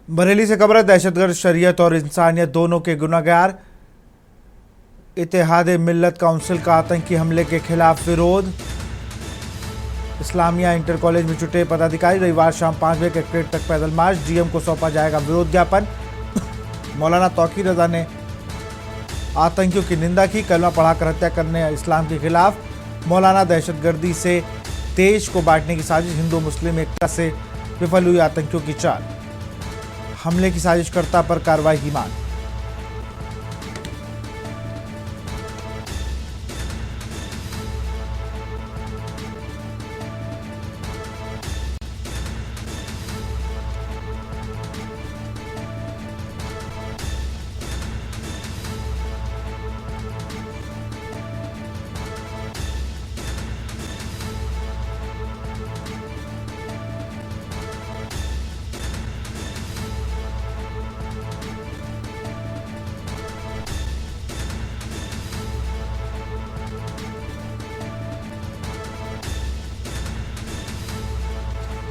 बरेली से खबर है, दहशतगर्द शरीयत और इंसानियत दोनों के गुनहगार। इत्तेहाद मिल्लत काउंसिल का आतंकी हमले के खिलाफ विरोध। इस्लामिया इंटर कॉलेज में जुटे पदाधिकारी। रविवार शाम 5 बजे कलेक्ट्रेट तक पैदल मार्च। डीएम को सौंपा जाएगा विरोध ज्ञापन। मौलाना तौकीर रजा ने आतंकियों की निंदा की। कलमा पढ़ाकर हत्या करने इस्लाम के खिलाफ। मौलाना दहशतगर्दी से देश को बांटने की साजिश। हिंदू मुस्लिम एकता से विफल हुई आतंकियों की चाल। हमले की साजिशकर्ता पर कार्रवाई की मांग।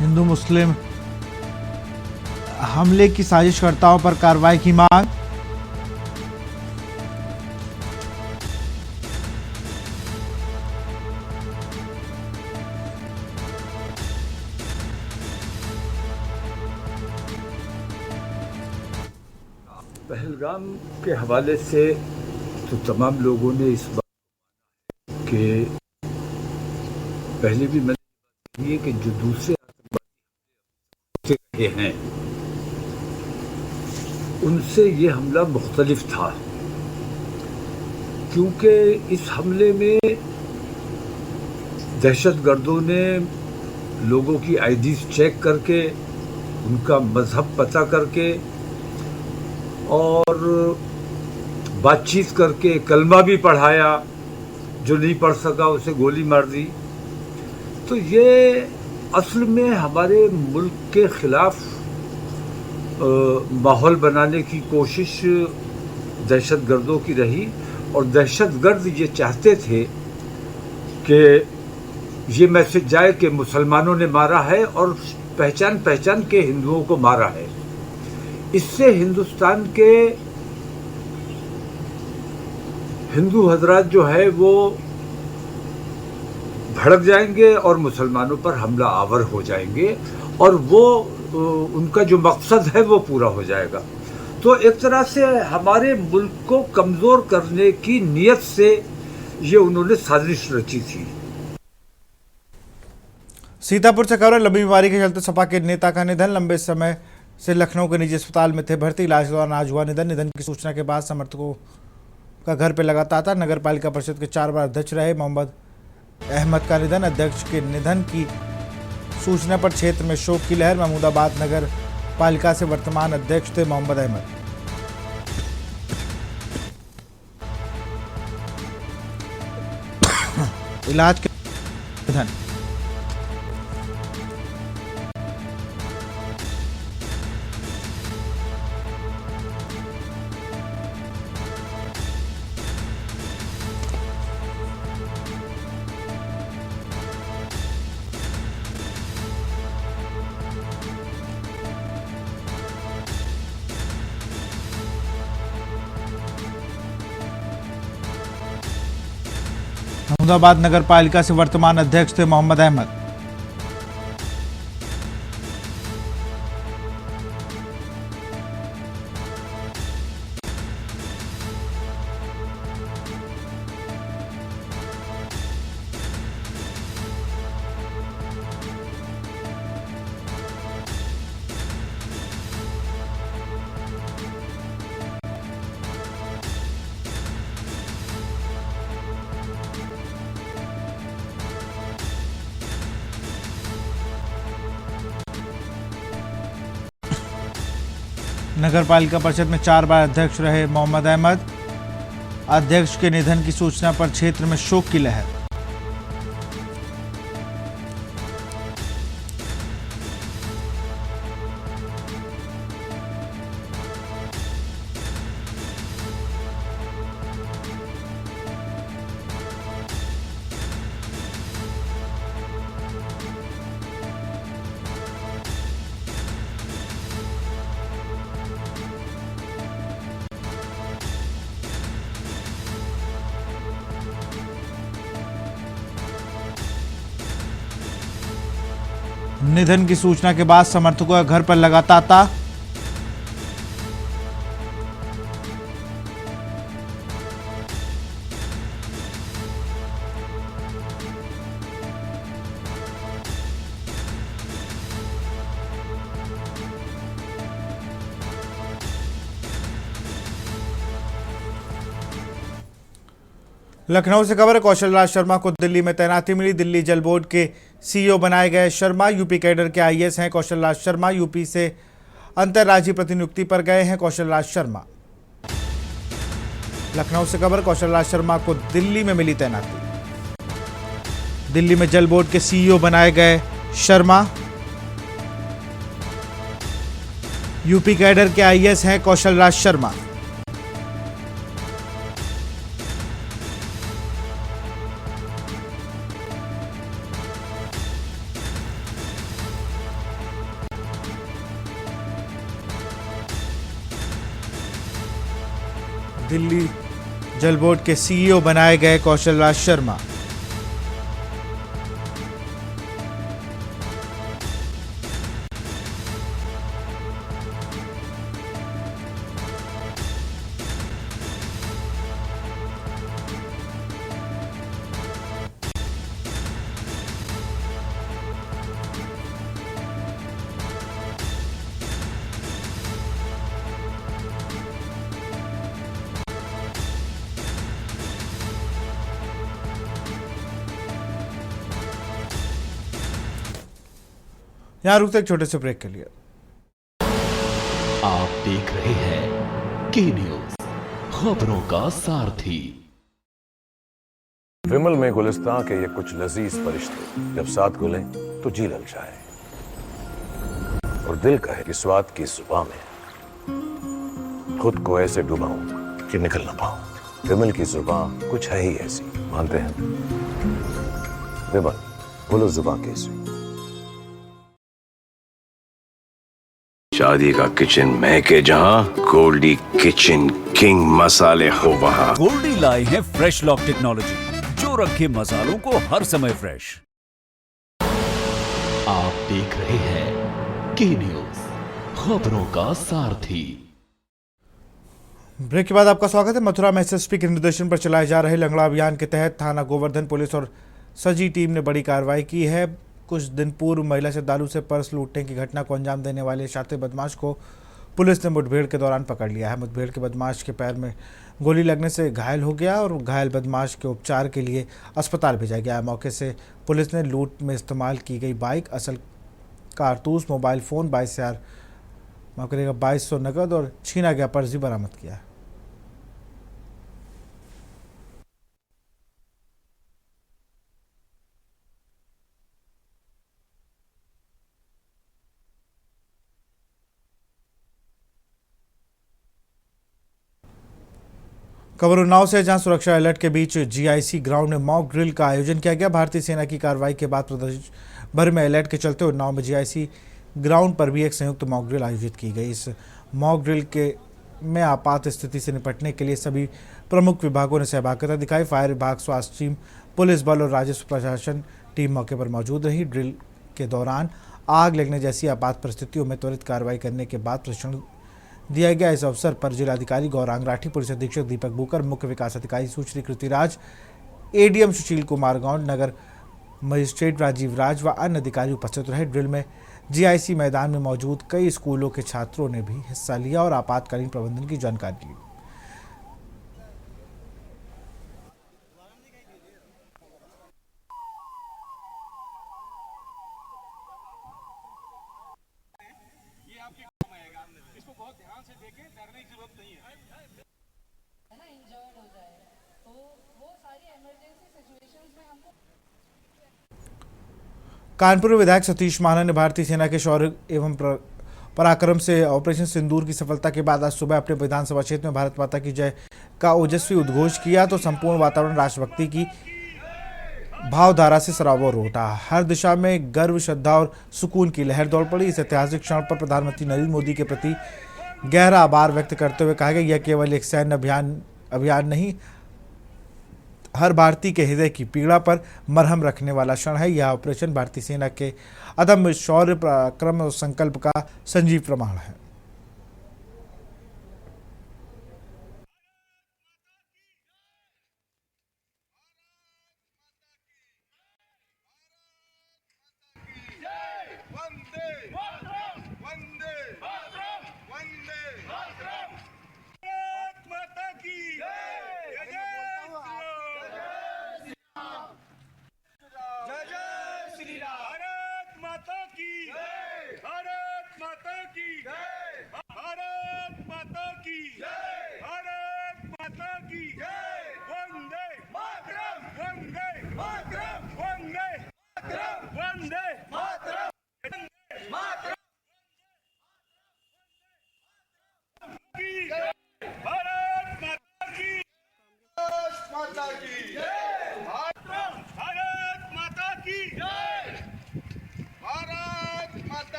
हिंदू मुस्लिम हमले की साजिशकर्ताओं पर कार्रवाई की मांग। पहलगाम के हवाले से तो तमाम लोगों ने इस बात के पहले भी मैंने ये कि जो दूसरे आतंकवादी हैं उनसे ये हमला मुख्तलिफ था, क्योंकि इस हमले में दहशतगर्दों ने लोगों की आईडीज चेक करके, उनका मजहब पता करके और बातचीत करके कलमा भी पढ़ाया, जो नहीं पढ़ सका उसे गोली मार दी। तो ये असल में हमारे मुल्क के खिलाफ माहौल बनाने की कोशिश दहशतगर्दों की रही, और दहशतगर्द ये चाहते थे कि ये मैसेज जाए कि मुसलमानों ने मारा है और पहचान पहचान के हिंदुओं को मारा है। इससे हिंदुस्तान के हिंदू हजरात जो है वो भड़क जाएंगे और मुसलमानों पर हमला आवर हो जाएंगे और वो उनका जो मकसद है वो पूरा हो जाएगा। तो एक तरह से हमारे मुल्क को कमज़ोर करने की नीयत से ये उन्होंने साजिश रची थी। सीतापुर से खबर, लंबी बीमारी के चलते सपा के नेता का निधन। लंबे समय से लखनऊ के निजी अस्पताल में थे भर्ती, इलाज के दौरान आज हुआ निधन। निधन की सूचना के बाद समर्थकों का घर पर लगा तांता। नगर पालिका परिषद के 4 बार अध्यक्ष रहे मोहम्मद अहमद का निधन। अध्यक्ष के निधन की सूचना पर क्षेत्र में शोक की लहर। महमूदाबाद नगर पालिका से वर्तमान अध्यक्ष थे मोहम्मद अहमद। इलाज के निधन। महमूदाबाद नगर पालिका से वर्तमान अध्यक्ष थे मोहम्मद अहमद। नगर पालिका परिषद में 4 बार अध्यक्ष रहे मोहम्मद अहमद। अध्यक्ष के निधन की सूचना पर क्षेत्र में शोक की लहर। निधन की सूचना के बाद समर्थकों का घर पर लगा तांता। लखनऊ से खबर, कौशल राज शर्मा को दिल्ली में तैनाती मिली। दिल्ली जल बोर्ड के सीईओ बनाए गए शर्मा यूपी कैडर के आईएएस हैं। कौशल राज शर्मा यूपी से अंतर्राज्यीय प्रतिनियुक्ति पर गए हैं। कौशल राज शर्मा। लखनऊ से खबर, कौशल राज शर्मा को दिल्ली में मिली तैनाती। दिल्ली में जल बोर्ड के सीईओ बनाए गए शर्मा यूपी कैडर के आईएएस हैं। कौशल राज शर्मा। दिल्ली जल बोर्ड के सीईओ बनाए गए कौशल राज शर्मा। यहां रुकते एक छोटे से ब्रेक के लिए। आप देख रहे हैं के न्यूज, खबरों का सारथी। विमल में गुलिस्तां के ये कुछ लजीज फरिश्ते जब साथ घुलें तो जी ललचाए और दिल कहे कि स्वाद की जुबान में खुद को ऐसे डुबाऊं कि निकल ना पाऊं। विमल की जुबान कुछ है ही ऐसी, मानते हैं? विमल, बोलो जुबान कैसी? शादी का किचन महके जहां, गोल्डी किचन किंग मसाले हो वहां। गोल्डी लाए हैं फ्रेश लॉक टेक्नोलॉजी जो रखे मसालों को हर समय फ्रेश। आप देख रहे हैं के न्यूज, खबरों का सारथी। ब्रेक के बाद आपका स्वागत है। मथुरा में एसएसपी के निर्देशन पर चलाए जा रहे लंगड़ा अभियान के तहत थाना गोवर्धन पुलिस और सजी टीम ने बड़ी कार्रवाई की है। कुछ दिन पूर्व महिला श्रद्धालु से पर्स लूटने की घटना को अंजाम देने वाले शातिर बदमाश को पुलिस ने मुठभेड़ के दौरान पकड़ लिया है। मुठभेड़ के बदमाश के पैर में गोली लगने से घायल हो गया और घायल बदमाश के उपचार के लिए अस्पताल भेजा गया। मौके से पुलिस ने लूट में इस्तेमाल की गई बाइक, असल कारतूस, मोबाइल फ़ोन, 2200 नकद और छीना गया पर्स भी बरामद किया है। खबर उन्नाव से, जहां सुरक्षा अलर्ट के बीच जीआईसी ग्राउंड में मॉक ड्रिल का आयोजन किया गया। भारतीय सेना की कार्रवाई के बाद प्रदेश भर में अलर्ट के चलते उन्नाव में जीआईसी ग्राउंड पर भी एक संयुक्त मॉक ड्रिल आयोजित की गई। इस मॉक ड्रिल में आपात स्थिति से निपटने के लिए सभी प्रमुख विभागों ने सहभागिता दिखाई। फायर विभाग, स्वास्थ्य टीम, पुलिस बल और राजस्व प्रशासन टीम मौके पर मौजूद रही। ड्रिल के दौरान आग लगने जैसी आपात परिस्थितियों में त्वरित कार्रवाई करने के बाद प्रशिक्षण दिया गया। इस अवसर पर जिलाधिकारी गौरांग राठी, पुलिस अधीक्षक दीपक बुकर, मुख्य विकास अधिकारी सुश्री कृतिराज, एडीएम सुशील कुमार गौंड, नगर मजिस्ट्रेट राजीव राज व अन्य अधिकारी उपस्थित रहे। ड्रिल में जीआईसी मैदान में मौजूद कई स्कूलों के छात्रों ने भी हिस्सा लिया और आपातकालीन प्रबंधन की जानकारी ली। कानपुर विधायक सतीश महाना ने भारतीय सेना के शौर्य एवं पराक्रम से ऑपरेशन सिंदूर की सफलता के बाद आज सुबह अपने विधानसभा क्षेत्र में भारत माता की जय का ओजस्वी उद्घोष किया तो संपूर्ण वातावरण राष्ट्रभक्ति की भावधारा से सराबोर उठा। हर दिशा में गर्व, श्रद्धा और सुकून की लहर दौड़ पड़ी। इस ऐतिहासिक क्षण पर प्रधानमंत्री नरेंद्र मोदी के प्रति गहरा आभार व्यक्त करते हुए कहा गया, यह केवल एक सैन्य अभियान नहीं, हर भारतीय के हृदय की पीड़ा पर मरहम रखने वाला क्षण है। यह ऑपरेशन भारतीय सेना के अदम्य शौर्य, पराक्रम और संकल्प का संजीव प्रमाण है।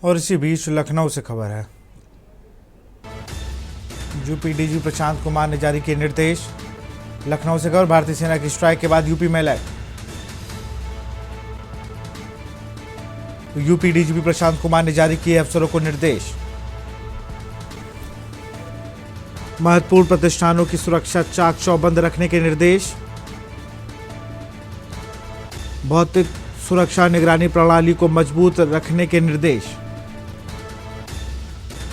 और इसी बीच लखनऊ से खबर है। यूपी डीजी प्रशांत कुमार ने जारी किए निर्देश। लखनऊ से खबर, भारतीय सेना की स्ट्राइक के बाद यूपी में alert. UP DGP Prashant Kumar ने जारी किए अफसरों को निर्देश। महत्वपूर्ण प्रतिष्ठानों की सुरक्षा चाक चौबंद रखने के निर्देश। भौतिक सुरक्षा निगरानी प्रणाली को मजबूत रखने के निर्देश।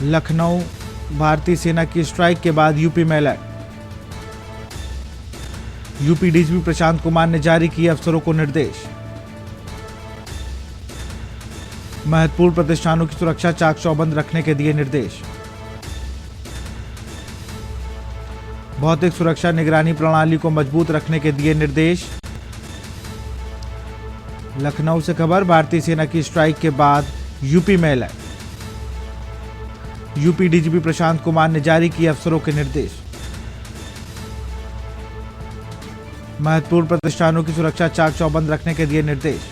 लखनऊ, भारतीय सेना की स्ट्राइक के बाद यूपी में alert. UP DGP Prashant Kumar ने जारी किए अफसरों को निर्देश। महत्वपूर्ण प्रतिष्ठानों की सुरक्षा चाक चौबंद रखने के दिए निर्देश। भौतिक सुरक्षा निगरानी प्रणाली को मजबूत रखने के दिए निर्देश। लखनऊ से खबर, भारतीय सेना की स्ट्राइक के बाद यूपी में alert. UP DGP Prashant Kumar ने जारी किए अफसरों के निर्देश। महत्वपूर्ण प्रतिष्ठानों की सुरक्षा चाक चौबंद रखने के दिए निर्देश।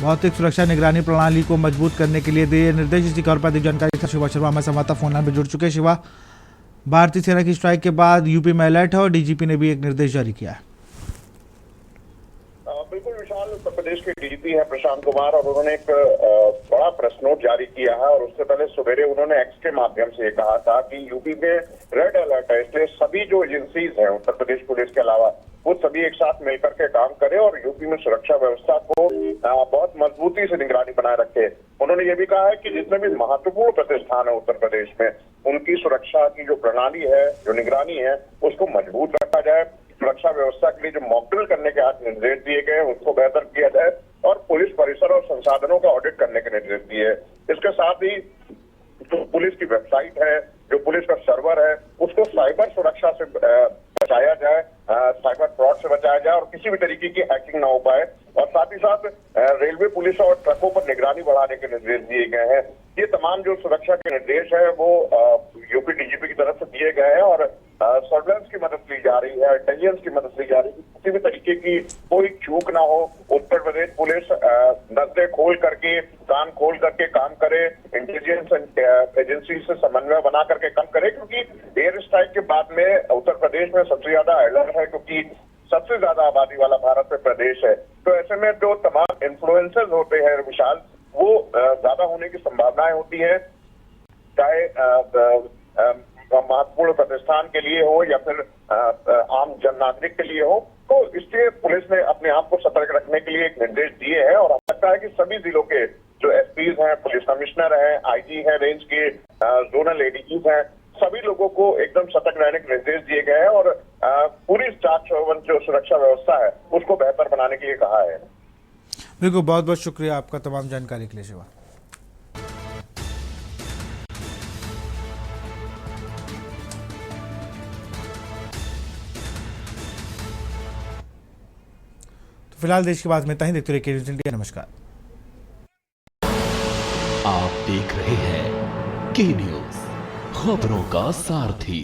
भौतिक सुरक्षा निगरानी प्रणाली को मजबूत करने के लिए दिए निर्देश। इसी खबर पर अधिक जानकारी शिवा शर्मा हमारे संवाददाता फोन लाइन में जुड़ चुके हैं। शिवा, भारतीय सेना की स्ट्राइक के बाद यूपी में अलर्ट है और डीजीपी ने भी एक निर्देश जारी किया है। बिल्कुल विशाल, उत्तर प्रदेश के डीजीपी हैं प्रशांत कुमार और उन्होंने एक बड़ा प्रेस नोट जारी किया है और उससे पहले सवेरे उन्होंने एक्स के माध्यम से कहा था कि यूपी में रेड अलर्ट है, इसलिए सभी जो एजेंसीज हैं उत्तर प्रदेश पुलिस के अलावा वो सभी एक साथ मिलकर के काम करें और यूपी में सुरक्षा व्यवस्था को बहुत मजबूती से निगरानी बनाए रखे। उन्होंने ये भी कहा है कि जितने भी महत्वपूर्ण प्रतिष्ठान है उत्तर प्रदेश में उनकी सुरक्षा की जो प्रणाली है, जो निगरानी है, उसको मजबूत रखा जाए। सुरक्षा व्यवस्था के लिए जो मॉकड्रिल करने के आज निर्देश दिए गए उसको बेहतर किया जाए और पुलिस परिसर और संसाधनों का ऑडिट करने के निर्देश दिए। इसके साथ ही जो पुलिस की वेबसाइट है, जो पुलिस का सर्वर है, उसको साइबर सुरक्षा से बचाया जाए, साइबर फ्रॉड से बचाया जाए और किसी भी तरीके की हैकिंग ना हो पाए। और साथ ही साथ रेलवे पुलिस और ट्रकों पर निगरानी बढ़ाने के निर्देश दिए गए हैं। ये तमाम जो सुरक्षा के निर्देश है वो यूपी डीजीपी की तरफ से दिए गए हैं और सर्वेलेंस की मदद ली जा रही है, इंटेलिजेंस की मदद ली जा रही है, किसी भी तरीके की कोई चूक ना हो। उत्तर प्रदेश पुलिस नजरें खोल करके, कान खोल करके काम करे, इंटेलिजेंस एजेंसी से समन्वय बना करके काम करे, क्योंकि एयर स्ट्राइक के बाद में उत्तर प्रदेश में सबसे ज्यादा अलर्ट है, क्योंकि सबसे ज्यादा आबादी वाला भारत में प्रदेश है। तो ऐसे में जो तमाम इन्फ्लुएंसर्स होते हैं विशाल, वो ज्यादा होने की संभावनाएं होती है, चाहे महत्वपूर्ण प्रतिष्ठान के लिए हो या फिर आम जन नागरिक के लिए हो। तो इसलिए पुलिस ने अपने आप को सतर्क रखने के लिए एक निर्देश दिए हैं और हमें लगता है कि सभी जिलों के जो एसपीज हैं, पुलिस कमिश्नर हैं, आईजी हैं, रेंज के जोनल एडीजीज हैं, सभी लोगों को एकदम सतर्क रहने के निर्देश दिए गए हैं और पूरी चाक चौबंद जो सुरक्षा व्यवस्था है उसको बेहतर बनाने के लिए कहा है। बिल्कुल, बहुत बहुत शुक्रिया आपका तमाम जानकारी के लिए शिवा। तो फिलहाल देश की बात में इतना ही। देखते रहिए न्यूज़ इंडिया। नमस्कार। आप देख रहे हैं के न्यूज़, खबरों का सारथी।